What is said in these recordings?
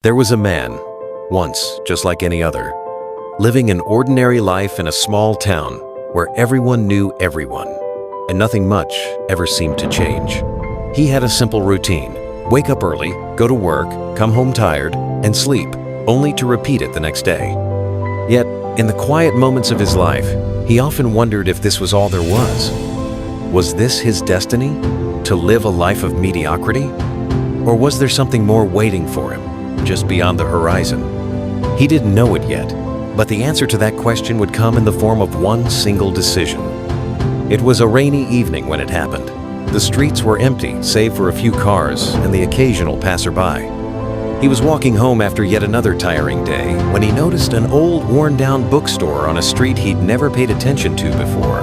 There was a man, once just like any other, living an ordinary life in a small town where everyone knew everyone, and nothing much ever seemed to change. He had a simple routine: wake up early, go to work, come home tired, and sleep, only to repeat it the next day. Yet, in the quiet moments of his life, he often wondered if this was all there was. Was this his destiny, to live a life of mediocrity? Or was there something more waiting for him, just beyond the horizon? He didn't know it yet, but the answer to that question would come in the form of one single decision. It was a rainy evening when it happened. The streets were empty, save for a few cars and the occasional passerby. He was walking home after yet another tiring day when he noticed an old, worn-down bookstore on a street he'd never paid attention to before.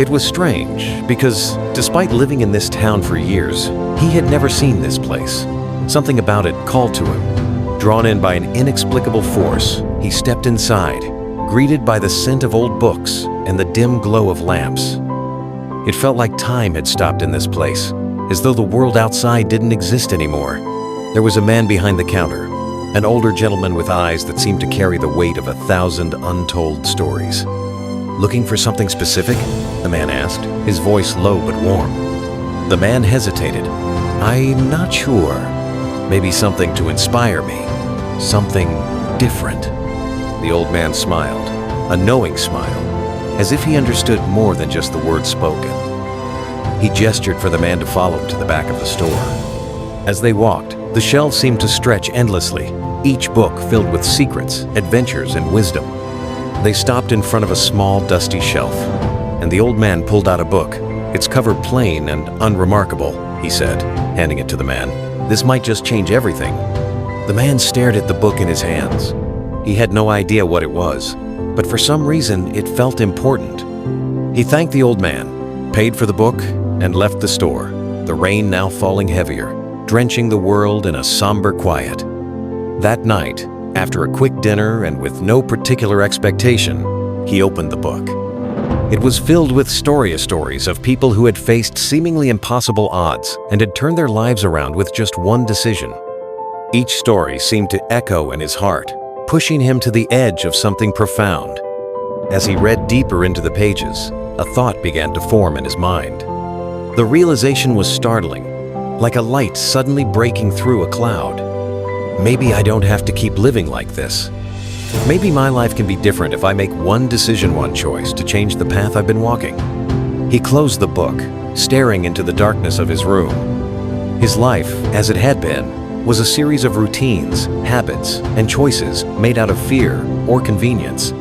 It was strange, because despite living in this town for years, he had never seen this place. Something about it called to him. Drawn in by an inexplicable force, he stepped inside, greeted by the scent of old books and the dim glow of lamps. It felt like time had stopped in this place, as though the world outside didn't exist anymore. There was a man behind the counter, an older gentleman with eyes that seemed to carry the weight of 1,000 untold stories. "Looking for something specific?" the man asked, his voice low but warm. The man hesitated. "I'm not sure. Maybe something to inspire me. Something different." The old man smiled, a knowing smile, as if he understood more than just the words spoken. He gestured for the man to follow him to the back of the store. As they walked, the shelves seemed to stretch endlessly, each book filled with secrets, adventures, and wisdom. They stopped in front of a small, dusty shelf, and the old man pulled out a book. "It's cover plain and unremarkable," he said, handing it to the man. "This might just change everything." The man stared at the book in his hands. He had no idea what it was, but for some reason it felt important. He thanked the old man, paid for the book, and left the store, the rain now falling heavier, drenching the world in a somber quiet. That night, after a quick dinner and with no particular expectation, he opened the book. It was filled with stories of people who had faced seemingly impossible odds and had turned their lives around with just one decision. Each story seemed to echo in his heart, pushing him to the edge of something profound. As he read deeper into the pages, a thought began to form in his mind. The realization was startling, like a light suddenly breaking through a cloud. Maybe I don't have to keep living like this. Maybe my life can be different if I make one decision, one choice, to change the path I've been walking. He closed the book, staring into the darkness of his room. His life, as it had been, was a series of routines, habits, and choices made out of fear or convenience.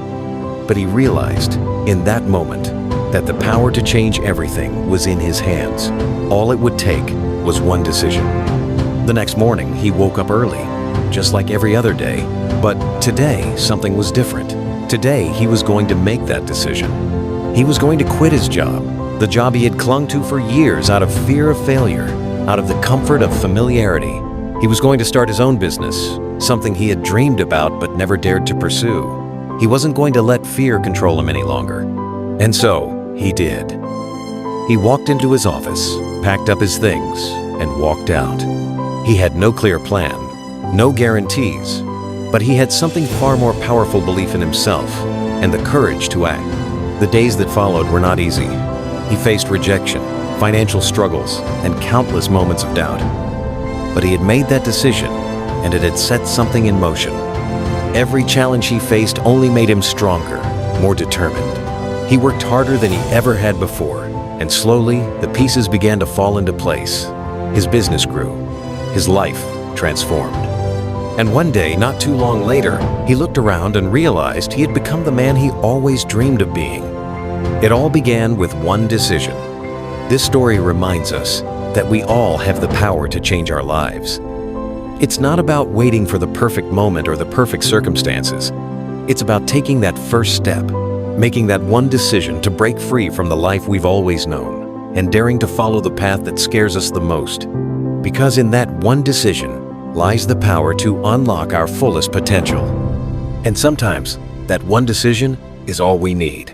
But he realized, in that moment, that the power to change everything was in his hands. All it would take was one decision. The next morning, he woke up early, just like every other day. But today, something was different. Today, he was going to make that decision. He was going to quit his job, the job he had clung to for years out of fear of failure, out of the comfort of familiarity. He was going to start his own business, something he had dreamed about but never dared to pursue. He wasn't going to let fear control him any longer. And so, he did. He walked into his office, packed up his things, and walked out. He had no clear plan, no guarantees, but he had something far more powerful: belief in himself and the courage to act. The days that followed were not easy. He faced rejection, financial struggles, and countless moments of doubt. But he had made that decision, and it had set something in motion. Every challenge he faced only made him stronger, more determined. He worked harder than he ever had before, and slowly the pieces began to fall into place. His business grew, his life transformed. And one day, not too long later, he looked around and realized he had become the man he always dreamed of being. It all began with one decision. This story reminds us that we all have the power to change our lives. It's not about waiting for the perfect moment or the perfect circumstances. It's about taking that first step, making that one decision to break free from the life we've always known, and daring to follow the path that scares us the most. Because in that one decision lies the power to unlock our fullest potential. And sometimes, that one decision is all we need.